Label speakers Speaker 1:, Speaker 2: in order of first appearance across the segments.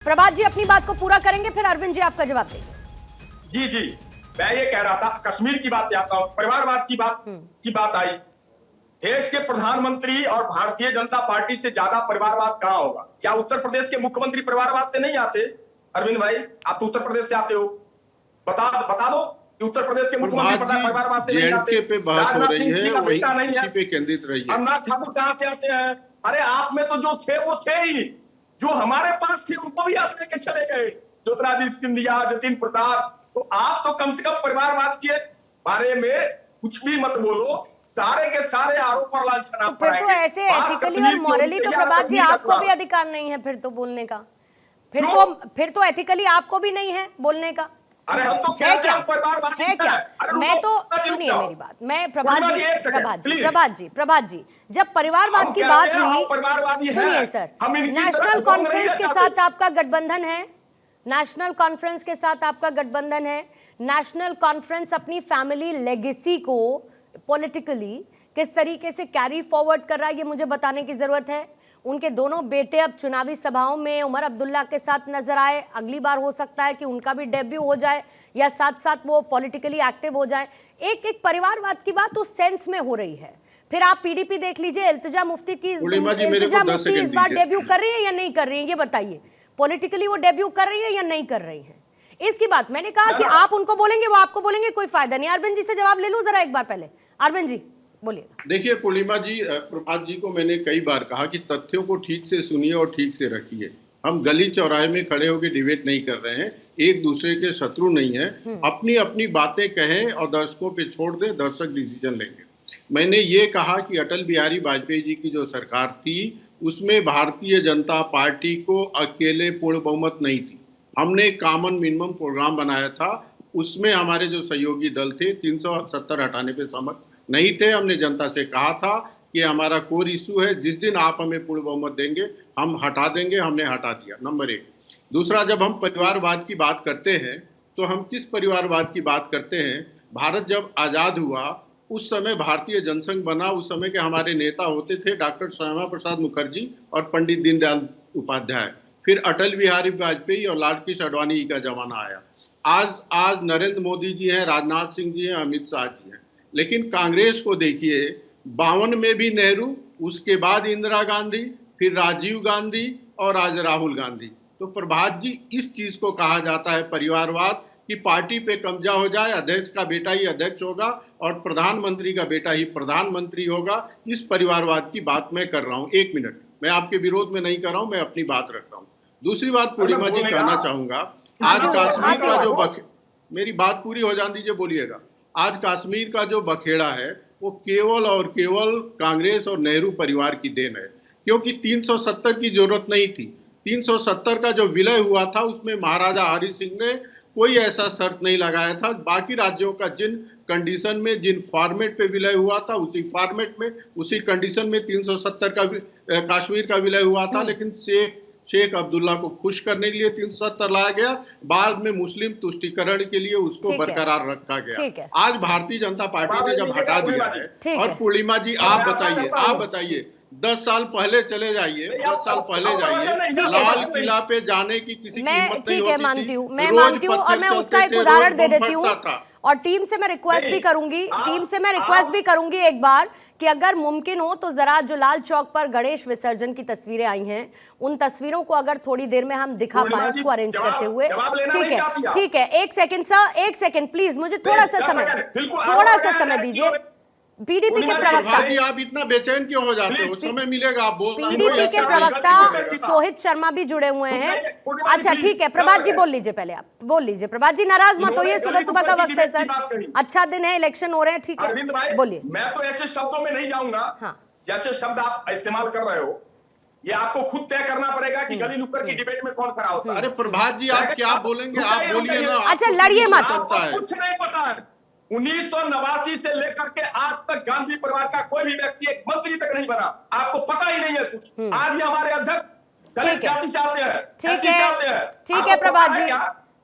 Speaker 1: प्रभात जी अपनी बात को पूरा करेंगे, फिर अरविंद जी आपका जवाब देंगे।
Speaker 2: जी जी, मैं ये कह रहा था, कश्मीर की बात पे आता हूं, परिवारवाद की बात आई। देश के प्रधानमंत्री और भारतीय जनता पार्टी से ज्यादा परिवारवाद कहां होगा? क्या उत्तर प्रदेश के मुख्यमंत्री परिवारवाद से नहीं आते? अरविंद भाई, आप तो उत्तर प्रदेश से आते हो, बता दो कि उत्तर प्रदेश के मुख्यमंत्री परिवारवाद से नहीं आते? राजनाथ सिंह जी का बेटा नहीं है,
Speaker 3: पे केंद्रित रही है।
Speaker 2: अमरनाथ ठाकुर कहां से आते हैं? अरे आप में तो जो थे वो थे ही, जो हमारे पास थे उनको भी आप लेके चले गए, ज्योतिरादित्य सिंधिया, जतिन प्रसाद। तो आप तो कम से कम परिवारवाद के बारे में कुछ भी मत बोलो, सारे के सारे आरोप और लांछन आप
Speaker 1: फिर तो ऐसे एथिकली और मॉरली तो प्रभात जी आपको भी अधिकार नहीं है फिर तो बोलने का, फिर तो एथिकली आपको भी नहीं है बोलने का।
Speaker 2: अरे हम तो क्या क्या परिवारवाद
Speaker 1: है क्या? मैं तो सुनिए मेरी बात, मैं प्रभात जी जब परिवारवाद की बात हुई, सुनिए सर, नेशनल कॉन्फ्रेंस के साथ आपका गठबंधन है, नेशनल कॉन्फ्रेंस के साथ आपका गठबंधन है। नेशनल कॉन्फ्रेंस अपनी फैमिली लेगेसी को पॉलिटिकली किस तरीके से कैरी फॉरवर्ड कर रहा है ये मुझे बताने की जरूरत है। उनके दोनों बेटे अब चुनावी सभाओं में उमर अब्दुल्ला के साथ नजर आए, अगली बार हो सकता है कि उनका भी डेब्यू हो जाए या साथ साथ वो पॉलिटिकली एक्टिव हो जाए। एक परिवारवाद की बात उस सेंस में हो रही है। फिर आप पीडीपी देख लीजिए, इल्तिजा मुफ्ती इस बार डेब्यू कर रही है या नहीं कर रही है, ये बताइए। पॉलिटिकली वो डेब्यू कर रही है या नहीं कर रही है, इसकी बात मैंने कहा कि आप उनको बोलेंगे, वो आपको बोलेंगे, कोई फायदा नहीं। अरविंद जी से जवाब ले लूं जरा एक बार पहले। अरविंद जी बोलिए।
Speaker 3: देखिए पूर्णिमा जी, प्रभात जी को मैंने कई बार कहा कि तथ्यों को ठीक से सुनिए और ठीक से रखिए। हम गली चौराहे में खड़े होकर डिबेट नहीं कर रहे हैं, एक दूसरे के शत्रु नहीं है। अपनी अपनी बातें कहें और दर्शकों पे छोड़ दें, दर्शक डिसीजन लेंगे। मैंने ये कहा कि अटल बिहारी वाजपेयी जी की जो सरकार थी उसमें भारतीय जनता पार्टी को अकेले पूर्ण बहुमत नहीं थी। हमने कॉमन मिनिमम प्रोग्राम बनाया था, उसमें हमारे जो सहयोगी दल थे 370 हटाने पे सहमत नहीं थे। हमने जनता से कहा था कि हमारा कोर इशू है, जिस दिन आप हमें पूर्ण बहुमत देंगे हम हटा देंगे। हमने हटा दिया, नंबर एक। दूसरा, जब हम परिवारवाद की बात करते हैं तो हम किस परिवारवाद की बात करते हैं? भारत जब आज़ाद हुआ उस समय भारतीय जनसंघ बना, उस समय के हमारे नेता होते थे डॉक्टर श्यामा प्रसाद मुखर्जी और पंडित दीनदयाल उपाध्याय। फिर अटल बिहारी वाजपेयी और लाल कृष्ण आडवाणी का जमाना आया। आज नरेंद्र मोदी जी हैं, राजनाथ सिंह जी हैं, अमित शाह जी हैं। लेकिन कांग्रेस को देखिए, 52 में भी नेहरू, उसके बाद इंदिरा गांधी, फिर राजीव गांधी और आज राहुल गांधी। तो प्रभात जी, इस चीज को कहा जाता है परिवारवाद कि पार्टी पे कब्जा हो जाए, अध्यक्ष का बेटा ही अध्यक्ष होगा और प्रधानमंत्री का बेटा ही प्रधानमंत्री होगा। इस परिवारवाद की बात मैं कर रहा हूं। एक मिनट, मैं आपके विरोध में नहीं कर रहा हूं, मैं अपनी बात रख रहा हूं। दूसरी बात पूर्णिमा जी कहना चाहूंगा, आज कश्मीर का जो मेरी बात पूरी हो जाने दीजिए, बोलिएगा। आज कश्मीर का जो बखेड़ा है वो केवल और केवल कांग्रेस और नेहरू परिवार की देन है, क्योंकि 370 की जरूरत नहीं थी। 370 का जो विलय हुआ था उसमें महाराजा हरि सिंह ने कोई ऐसा शर्त नहीं लगाया था। बाकी राज्यों का जिन कंडीशन में, जिन फॉर्मेट पे विलय हुआ था, उसी फॉर्मेट में, उसी कंडीशन में 370 का कश्मीर का विलय हुआ था। लेकिन शेख अब्दुल्ला को खुश करने के लिए 370 लाया गया, बाद में मुस्लिम तुष्टीकरण के लिए उसको बरकरार रखा गया। आज भारतीय जनता पार्टी ने जब हटा दिया है, और पूर्णिमा जी आप बताइए 10 साल पहले चले जाइए, 10 साल पहले जाइए, लाल किला पे जाने की किसी की हिम्मत नहीं होती थी।
Speaker 1: मैं मानती हूँ और मैं उसका एक उदाहरण दे देती हूँ। और टीम से मैं रिक्वेस्ट भी करूंगी एक बार कि अगर मुमकिन हो तो जरा जो लाल चौक पर गणेश विसर्जन की तस्वीरें आई हैं, उन तस्वीरों को अगर थोड़ी देर में हम दिखा पाए उसको अरेंज करते हुए। ठीक है, एक सेकंड सर, एक सेकंड प्लीज, मुझे थोड़ा सा समय दीजिए। पीडीपी के प्रवक्ता,
Speaker 3: आप इतना बेचैन क्यों हो जाते हो? समय मिलेगा आप बोल।
Speaker 1: पीडीपी के प्रवक्ता सोहित शर्मा भी जुड़े हुए हैं। अच्छा ठीक है, प्रभात जी बोल लीजिए, पहले आप बोल लीजिए। प्रभात जी नाराज मत होइए, सुबह सुबह का वक्त है सर, अच्छा दिन है, इलेक्शन हो रहे हैं। ठीक है, बोलिए।
Speaker 2: मैं तो ऐसे शब्दों में नहीं जाऊंगा जैसे शब्द आप इस्तेमाल कर रहे हो। ये आपको खुद तय करना पड़ेगा कि गली नुक्कड़ की डिबेट में कौन खड़ा होता है।
Speaker 3: अरे प्रभात जी आप क्या बोलेंगे, आप बोलिए ना।
Speaker 1: अच्छा लड़िए मत,
Speaker 2: कुछ नहीं पता है। 1989 से लेकर के आज तक गांधी परिवार का कोई भी व्यक्ति एक मंत्री तक नहीं बना, आपको पता ही नहीं है कुछ। आज ही हमारे अध्यक्ष
Speaker 1: ठीक है,
Speaker 2: जाति से आते हैं,
Speaker 1: ठीक है प्रभात जी,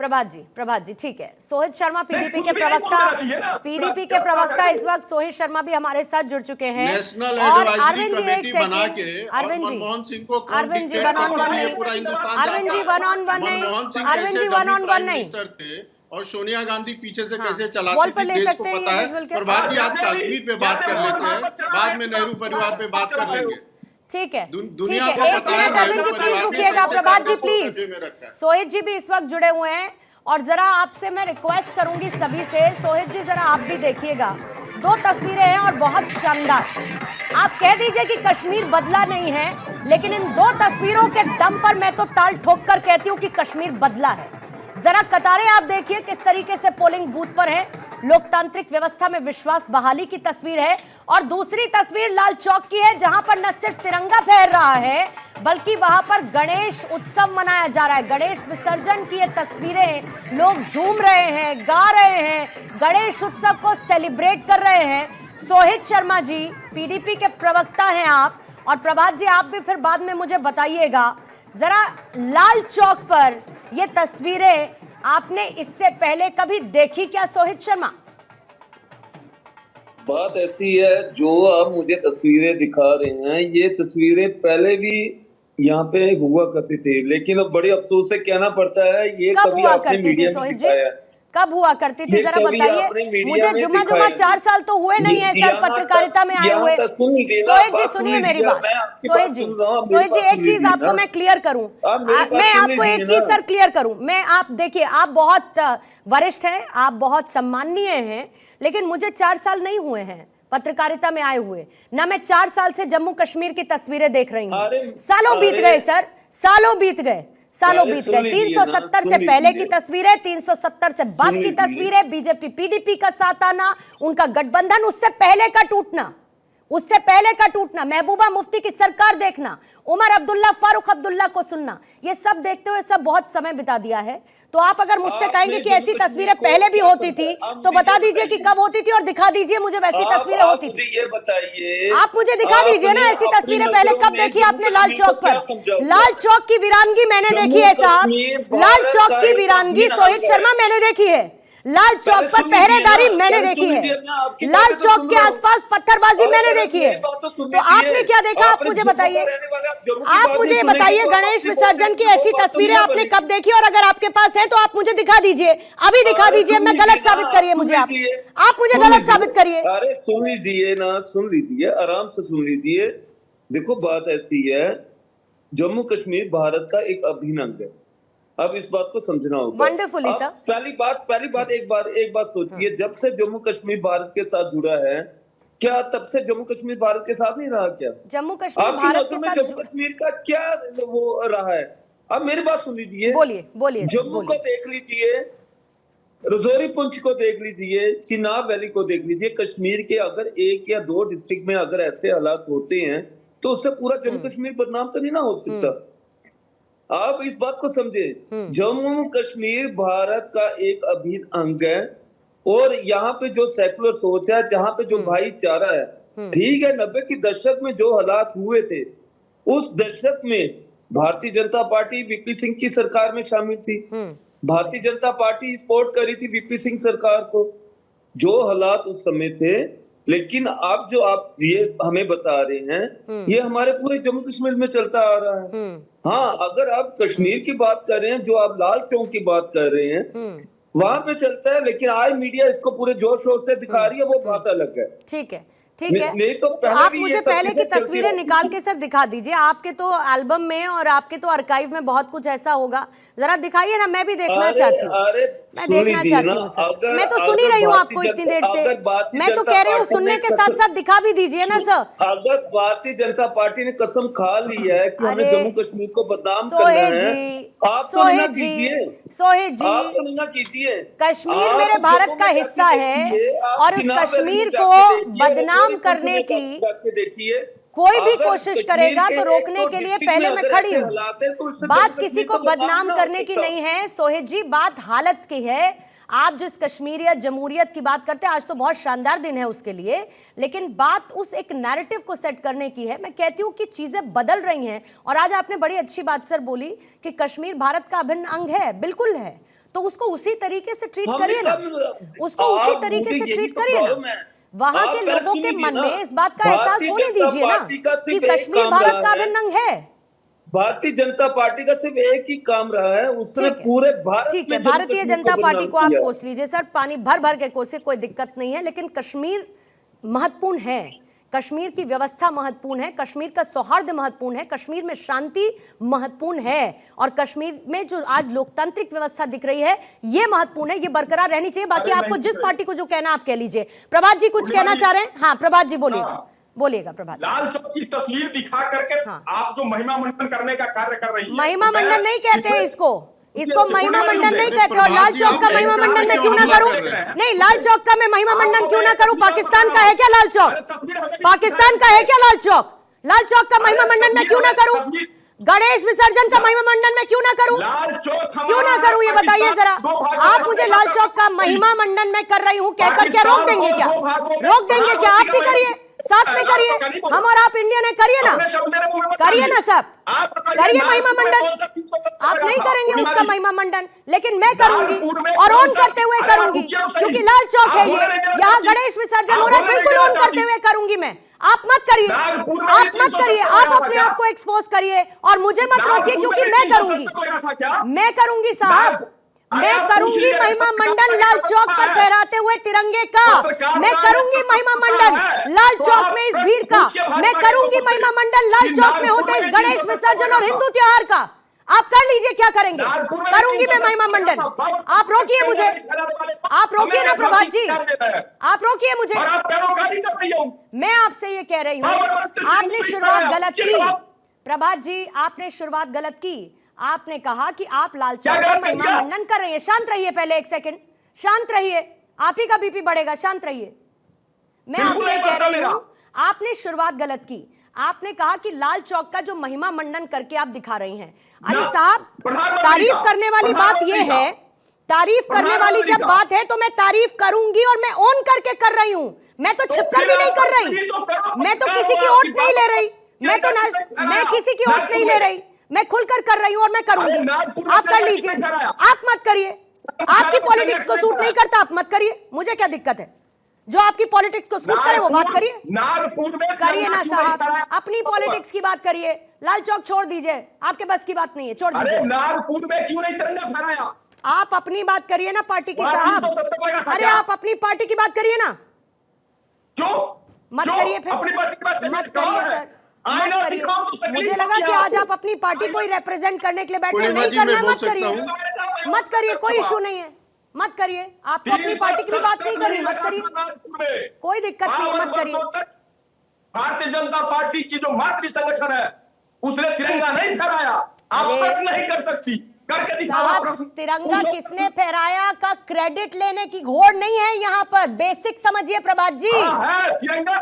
Speaker 1: प्रभात जी ठीक है। सोहित शर्मा पीडीपी
Speaker 2: कुछ
Speaker 1: के
Speaker 2: भी नहीं बोलना चाहिए
Speaker 1: प्रवक्ता,
Speaker 2: ना।
Speaker 1: पीडीपी के प्रवक्ता इस वक्त सोहित शर्मा भी हमारे साथ जुड़ चुके हैं।
Speaker 3: नेशनल
Speaker 1: और
Speaker 3: एडवाइजरी
Speaker 1: अरविंद जी एक
Speaker 3: कमेटी बना के
Speaker 1: सेकंड,
Speaker 3: और
Speaker 1: अरविंद जी,
Speaker 3: मनमोहन सिंह को कौन
Speaker 1: Arvind ji
Speaker 3: dictate
Speaker 1: one on one
Speaker 3: करने के लिए
Speaker 1: नहीं,
Speaker 3: पूरा Hindustan
Speaker 1: Arvind ji one on one नहीं,
Speaker 3: मनमोहन सिंह
Speaker 1: अरविंद
Speaker 3: कैसे
Speaker 1: ji one
Speaker 3: dummy
Speaker 1: on one
Speaker 3: prime
Speaker 1: नहीं।
Speaker 3: मिनिस्टर थे और सोनिया गांधी पीछे से
Speaker 1: हाँ,
Speaker 3: कैसे
Speaker 1: वॉल
Speaker 3: चलाती
Speaker 1: पर
Speaker 3: थी
Speaker 1: ले
Speaker 3: देश
Speaker 1: सकते
Speaker 3: को
Speaker 1: हैं
Speaker 3: पता
Speaker 1: ये
Speaker 3: है।
Speaker 1: विजुअल के।
Speaker 3: प्रभात जी आज
Speaker 2: जैसे भी-
Speaker 3: कश्मीर पे बात
Speaker 2: जैसे
Speaker 3: कर
Speaker 2: मोहन
Speaker 3: लेते हैं,
Speaker 2: मोहम्मद चला
Speaker 3: बाद
Speaker 2: रहे
Speaker 3: में
Speaker 2: हैं,
Speaker 3: नेहरू परिवार पे बात कर लेंगे।
Speaker 1: ठीक है
Speaker 3: दुनिया
Speaker 1: ठीक
Speaker 3: को
Speaker 1: है, एक
Speaker 3: पता है
Speaker 1: मिनट अरविंद जी
Speaker 3: नेहरू
Speaker 1: प्लीज
Speaker 3: परिवार ने
Speaker 1: रुकिएगा,
Speaker 3: कैसे
Speaker 1: प्रभात जी
Speaker 3: कांग्रेस को कब्जे
Speaker 1: प्लीज।
Speaker 3: में रखा है।
Speaker 1: सोहित जी भी इस वक्त जुड़े हुए हैं और जरा आपसे मैं रिक्वेस्ट करूंगी सभी से, सोहित जी जरा आप भी देखिएगा, दो तस्वीरें हैं और बहुत शानदार। आप कह दीजिए कि कश्मीर बदला नहीं है, लेकिन इन दो तस्वीरों के दम पर मैं तो ताल ठोक कर कहती हूं कि कश्मीर बदला है। जरा कतारें आप देखिए किस तरीके से पोलिंग बूथ पर है, लोकतांत्रिक व्यवस्था में विश्वास बहाली की तस्वीर है। और दूसरी तस्वीर लाल चौक की है, जहां पर न सिर्फ तिरंगा फहर रहा है बल्कि वहां पर गणेश उत्सव मनाया जा रहा है। गणेश विसर्जन की ये तस्वीरें, लोग झूम रहे हैं, गा रहे हैं, गणेश उत्सव को सेलिब्रेट कर रहे हैं। सोहित शर्मा जी पीडीपी के प्रवक्ता हैं आप, और प्रभात जी आप भी फिर बाद में मुझे बताइएगा, जरा लाल चौक पर ये तस्वीरें आपने इससे पहले कभी देखी क्या सोहित शर्मा?
Speaker 4: बात ऐसी है, जो आप मुझे तस्वीरें दिखा रहे हैं, ये तस्वीरें पहले भी यहाँ पे हुआ करती थी, लेकिन अब बड़े अफसोस से कहना पड़ता है ये
Speaker 1: कब
Speaker 4: कभी
Speaker 1: हुआ
Speaker 4: आपने
Speaker 1: करती थी
Speaker 4: मीडिया में
Speaker 1: सोहित जी?
Speaker 4: दिखाया है।
Speaker 1: कब हुआ करती थी
Speaker 4: ये
Speaker 1: जरा
Speaker 4: कभी आपने
Speaker 1: बताइए
Speaker 4: मीडिया
Speaker 1: मुझे।
Speaker 4: में
Speaker 1: जुम्मा
Speaker 4: दिखाया।
Speaker 1: 4 साल तो हुए नहीं है सर
Speaker 4: यहाँ
Speaker 1: पत्रकारिता में आए
Speaker 4: यहाँ
Speaker 1: हुए।
Speaker 4: तक सुन लीजिए ना,
Speaker 1: सोहित जी
Speaker 4: बात
Speaker 1: सुनिए
Speaker 4: सुन
Speaker 1: मेरी
Speaker 4: लीजिए,
Speaker 1: बात।
Speaker 4: मैं आपकी
Speaker 1: सोहित
Speaker 4: बात
Speaker 1: जी,
Speaker 4: सुन रहा हूँ, मेरी
Speaker 1: सोहित जी
Speaker 4: बात
Speaker 1: एक
Speaker 4: सुन
Speaker 1: चीज
Speaker 4: लीजिए
Speaker 1: आपको
Speaker 4: ना।
Speaker 1: मैं क्लियर करूं,
Speaker 4: आप मेरी बात
Speaker 1: मैं
Speaker 4: सुन
Speaker 1: आपको एक
Speaker 4: लीजिए
Speaker 1: चीज
Speaker 4: ना।
Speaker 1: सर क्लियर करूं। मैं आप देखिए, आप बहुत वरिष्ठ हैं, आप बहुत सम्माननीय हैं, लेकिन मुझे 4 साल नहीं हुए हैं पत्रकारिता में आए हुए ना। मैं 4 साल से जम्मू कश्मीर की तस्वीरें देख रही हूँ। सालों बीत गए सर, सालों बीत गए, सालों बीत गए। 370 से पहले की तस्वीरें, 370 से बाद की तस्वीरें, बीजेपी पीडीपी का साथ आना, उनका गठबंधन, उससे पहले का टूटना, उससे पहले का टूटना, महबूबा मुफ्ती की सरकार देखना, उमर अब्दुल्ला, फारूक अब्दुल्ला को सुनना, ये सब देखते हुए सब बहुत समय बिता दिया है। तो आप अगर मुझसे कहेंगे कि ऐसी तस्वीरें पहले भी होती थी तो बता दीजिए कि कब होती थी और दिखा दीजिए मुझे वैसी तस्वीरें होती थी।
Speaker 4: ये बताइए,
Speaker 1: आप मुझे दिखा दीजिए ना ऐसी तस्वीरें पहले कब देखी आपने लाल चौक पर? लाल चौक की वीरानगी मैंने देखी है साहब, लाल चौक की वीरानगी सोहित शर्मा मैंने देखी है, लाल चौक पर पहरेदारी मैंने देखी है, लाल चौक के आसपास पत्थरबाजी मैंने देखी है। तो आपने क्या देखा आप मुझे बताइए, आप मुझे बताइए गणेश विसर्जन की ऐसी तस्वीरें आपने कब देखी, और अगर आपके पास है तो आप मुझे दिखा दीजिए, अभी दिखा दीजिए, मैं गलत साबित करिए मुझे, आप मुझे गलत साबित करिए।
Speaker 4: अरे सुन लीजिए ना, सुन लीजिए, आराम से सुन लीजिए। देखो बात ऐसी है, जम्मू कश्मीर भारत का एक अभिन्न अंग है, अब इस बात को समझना होगा।
Speaker 1: Wonderfully sir.
Speaker 4: पहली बात एक बात सोचिए, जब से जम्मू कश्मीर भारत के साथ जुड़ा है, क्या तब से जम्मू कश्मीर भारत के साथ नहीं रहा क्या?
Speaker 1: जम्मू कश्मीर
Speaker 4: आपकी
Speaker 1: भारत के
Speaker 4: नजर में
Speaker 1: साथ
Speaker 4: जम्मू कश्मीर का क्या वो रहा है? अब मेरी बात सुन लीजिए,
Speaker 1: बोलिए बोलिए
Speaker 4: जम्मू को देख लीजिए, रजौरी पुंछ को देख लीजिए, चिनाब वैली को देख लीजिए। कश्मीर के अगर 1 या 2 डिस्ट्रिक्ट में अगर ऐसे हालात होते हैं तो उससे पूरा जम्मू कश्मीर बदनाम तो नहीं ना हो सकता। आप इस बात को समझे, जम्मू कश्मीर भारत का एक अभिन्न अंग है, और यहाँ पे जो सेकुलर सोच है, जहाँ पे जो भाईचारा है, ठीक है, 90 के दशक में जो हालात हुए थे, उस दशक में भारतीय जनता पार्टी वीपी सिंह की सरकार में शामिल थी, भारतीय जनता पार्टी सपोर्ट करी थी वीपी सिंह सरकार को, जो हालात उस समय थे। लेकिन आप जो आप ये हमें बता रहे हैं, ये हमारे पूरे जम्मू कश्मीर में चलता आ रहा है। हाँ, अगर आप कश्मीर की बात कर रहे हैं, जो आप लाल चौक की बात कर रहे हैं, वहां पे चलता है, लेकिन आज मीडिया इसको पूरे जोर शोर से दिखा रही है, वो बात अलग है।
Speaker 1: ठीक है, ठीक है।
Speaker 4: नहीं तो
Speaker 1: आप मुझे पहले की तस्वीरें निकाल के सर दिखा दीजिए, आपके तो एल्बम में और आपके तो आर्काइव में बहुत कुछ ऐसा होगा, जरा दिखाइए ना, मैं भी देखना चाहती हूँ, मैं देखना चाहती हूँ सर। मैं तो सुन ही रही हूँ आपको इतनी देर से, मैं तो कह रही हूँ सुनने के साथ साथ दिखा भी दीजिए ना सर।
Speaker 4: अगर भारतीय जनता पार्टी ने कसम खा ली है कि हमें जम्मू कश्मीर को बदनाम करना है, आप तो ना कीजिए,
Speaker 1: सोहित जी,
Speaker 4: आप तो ना कीजिए।
Speaker 1: कश्मीर मेरे भारत का हिस्सा है, और उस कश्मीर को बदनाम करने की
Speaker 4: देखिए,
Speaker 1: कोई भी कोशिश करेगा तो रोकने के लिए पहले मैं खड़ी हूँ। बात किसी को बदनाम करने की नहीं है सोहित जी, बात हालत की है। आप जिस कश्मीरियत जमहूरियत की बात करते हैं, आज तो बहुत शानदार दिन है उसके लिए, लेकिन बात उस एक नैरेटिव को सेट करने की है। मैं कहती हूँ कि चीजें बदल रही हैं, और आज आपने बड़ी अच्छी बात सर बोली कि कश्मीर भारत का अभिन्न अंग है, बिल्कुल है। तो उसको उसी तरीके से ट्रीट
Speaker 4: हमने
Speaker 1: करिए ना,
Speaker 4: कब-
Speaker 1: उसको उसी
Speaker 4: आप
Speaker 1: तरीके
Speaker 4: मुझे
Speaker 1: से
Speaker 4: यही
Speaker 1: ट्रीट
Speaker 4: तो
Speaker 1: करिए
Speaker 4: प्रॉब्लम
Speaker 1: ना।
Speaker 4: है।
Speaker 1: वहां
Speaker 4: आप
Speaker 1: के
Speaker 4: पहले
Speaker 1: लोगों के
Speaker 4: सुनिए
Speaker 1: मन
Speaker 4: ना,
Speaker 1: में इस बात का एहसास
Speaker 4: भारतीय
Speaker 1: होने
Speaker 4: जनता
Speaker 1: दीजिए ना
Speaker 4: पार्टी का
Speaker 1: कि
Speaker 4: सिर्फ एक
Speaker 1: कश्मीर
Speaker 4: काम
Speaker 1: भारत
Speaker 4: रहा
Speaker 1: का
Speaker 4: है।
Speaker 1: अभिन्न अंग है।
Speaker 4: भारतीय जनता पार्टी का सिर्फ एक ही काम रहा है, उसने
Speaker 1: ठीक है।
Speaker 4: पूरे भारत
Speaker 1: ठीक
Speaker 4: में
Speaker 1: है,
Speaker 4: जम्मू
Speaker 1: भारतीय
Speaker 4: कश्मीर
Speaker 1: जनता पार्टी को आप
Speaker 4: बदनाम किया।
Speaker 1: कोस लीजिए सर, पानी भर भर के कोसे, कोई दिक्कत नहीं है, लेकिन कश्मीर महत्वपूर्ण है, कश्मीर की व्यवस्था महत्वपूर्ण है, कश्मीर का सौहार्द महत्वपूर्ण है, कश्मीर में शांति महत्वपूर्ण है, और कश्मीर में जो आज लोकतांत्रिक व्यवस्था दिख रही है ये महत्वपूर्ण है, ये बरकरार रहनी चाहिए। बाकी आपको जिस पार्टी को जो कहना आप कह लीजिए। प्रभात जी कुछ कहना चाह रहे हैं? हाँ प्रभात जी बोलिएगा, बोलिएगा प्रभात।
Speaker 2: लाल चौक की तस्वीर दिखा करके
Speaker 1: हाँ।
Speaker 2: आप जो महिमा मंडन करने का कार्य कर रही है,
Speaker 1: महिमा
Speaker 2: तो मैं
Speaker 1: मंडन नहीं कहते हैं इसको, इसको
Speaker 2: ये
Speaker 1: महिमा
Speaker 2: पूर्णिमा
Speaker 1: मंडन नहीं
Speaker 2: युद्ध
Speaker 1: कहते। और लाल चौक का महिमा मंडन मैं क्यों ना करूं? नहीं, लाल चौक का मैं महिमा मंडन क्यों ना करूं? पाकिस्तान का है क्या लाल चौक? पाकिस्तान का है क्या लाल चौक? लाल चौक का महिमा मंडन मैं क्यों ना करूं? गणेश विसर्जन का महिमा मंडन मैं क्यों ना करूं?
Speaker 2: लाल चौक
Speaker 1: क्यों ना करूं ये बताइए जरा। आप मुझे लाल चौक का महिमा मंडन मैं कर रही हूं कहकर क्या रोक देंगे? क्या रोक देंगे क्या? आप भी करिए, साथ में करिए, हम और आप इंडियन है, करिए ना, करिए ना सब, करिए महिमा मंडन। आप नहीं करेंगे उसका महिमा मंडन, लेकिन मैं करूंगी और ऑन करते हुए करूंगी, क्योंकि लाल चौक है ये, यहाँ गणेश विसर्जन हो रहा है, बिल्कुल ऑन करते हुए करूंगी मैं। आप मत करिए, आप मत करिए, आप अपने आप को एक्सपोज करिए और मुझे मत रोकिए, क्योंकि मैं करूंगी, मैं करूंगी साहब, मैं करूंगी महिमा मंडन लाल चौक पर फहराते हुए तिरंगे का। मैं करूंगी महिमा मंडन लाल चौक में इस भीड़ का। मैं करूंगी महिमा मंडन लाल चौक में होते इस गणेश विसर्जन और हिंदू त्योहार का। आप कर लीजिए, क्या करेंगे? करूंगी मैं महिमा मंडन। आप रोकिए मुझे, आप रोकिए ना प्रभात जी, आप रोकिए मुझे। मैं आपसे ये कह रही हूँ, आपने शुरुआत गलत की प्रभात जी, आपने शुरुआत गलत की। आपने कहा कि आप लाल चौक पर महिमा मंडन कर रही है। शांत रहिए, पहले एक सेकंड शांत रहिए, आप ही का बीपी बढ़ेगा, शांत रहिए। मैं आपसे कह रही हूं, आपने शुरुआत गलत की। आपने कहा कि लाल चौक का जो महिमा मंडन करके आप दिखा रही हैं। अरे साहब, तारीफ करने वाली बात यह है, तारीफ करने वाली जब बात है तो मैं तारीफ करूंगी और मैं ऑन करके कर रही हूं। मैं तो छिपकर भी नहीं कर रही, मैं तो किसी की ओट नहीं ले रही, मैं किसी की ओट नहीं ले रही, मैं खुलकर कर रही हूं और मैं करूंगी। आप कर लीजिए, आप मत करिए, आपकी पॉलिटिक्स को सूट नहीं करता, आप मत करिए, मुझे क्या दिक्कत है? जो आपकी पॉलिटिक्स को सूट करे वो बात करिए,
Speaker 2: नागपुर में
Speaker 1: करिए ना साहब, अपनी पॉलिटिक्स की बात करिए। लाल चौक छोड़ दीजिए, आपके बस की बात नहीं है, छोड़ दीजिए।
Speaker 2: नागपुर में क्यों नहीं तिरंगा फहराया?
Speaker 1: आप अपनी बात करिए ना पार्टी की साहब। अरे आप अपनी पार्टी की बात करिए ना,
Speaker 2: क्यों
Speaker 1: मत करिए फिर,
Speaker 2: अपनी पार्टी की बात
Speaker 1: मत करिए सर, मत करिए। मुझे लगा कि आज आप अपनी पार्टी को ही रिप्रेजेंट करने के लिए बैठे, नहीं करना मत करिए, मत करिए, कोई इशू नहीं है, मत करिए। आपको अपनी पार्टी की भी बात नहीं करनी, मत करिए, कोई दिक्कत नहीं है, मत करिए।
Speaker 2: भारतीय जनता पार्टी की जो मातृ संगठन है उसने तिरंगा नहीं फहराया, आप प्रश्न नहीं कर सकती, करके दिखाओ प्रश्न।
Speaker 1: तिरंगा किसने फहराया का क्रेडिट लेने की घोड़ नहीं है यहाँ पर, बेसिक समझिए प्रभात जी,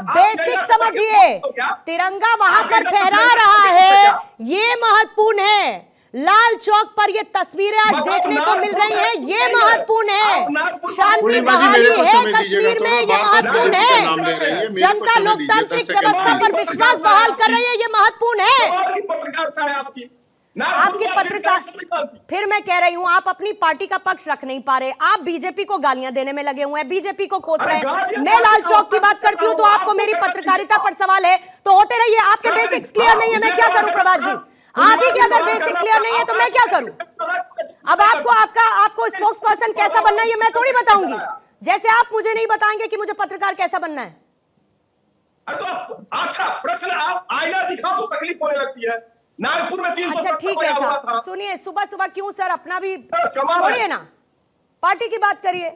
Speaker 1: बेसिक समझिए। तिरंगा वहां पर फहरा रहा है, ये महत्वपूर्ण है। लाल चौक पर ये तस्वीरें आज देखने को मिल रही हैं, ये महत्वपूर्ण है। शांति बहाली है कश्मीर में, ये महत्वपूर्ण है। जनता लोकतांत्रिक व्यवस्था पर विश्वास बहाल कर रही है, ये महत्वपूर्ण है।
Speaker 2: पत्रकारिता है आपकी,
Speaker 1: आपकी पत्रकार, फिर मैं कह रही हूं, आप अपनी पार्टी का पक्ष रख नहीं पा रहे, आप बीजेपी को गालियां देने में लगे हुए हैं, बीजेपी को कोस रहे हैं। मैं लाल चौक की बात करती हूं तो आपको मेरी पत्रकारिता पर सवाल है, तो होते रहिए। आपके बेसिक्स क्लियर नहीं है, मैं क्या करूं प्रभात जी? आप ही के अगर बेसिक क्लियर नहीं है तो मैं क्या करूं? अब आपको स्पोक्स पर्सन कैसा बनना है ये मैं थोड़ी बताऊंगी, जैसे आप मुझे नहीं बताएंगे कि मुझे पत्रकार कैसा बनना है।
Speaker 2: अच्छा प्रश्न, आप आईना दिखाओ तो तकलीफ होने लगती है। नागपुर में 300
Speaker 1: अच्छा ठीक है साहब, सुनिए, सुबह सुबह क्यों सर, अपना भी छोड़िए ना, पार्टी की बात करिए।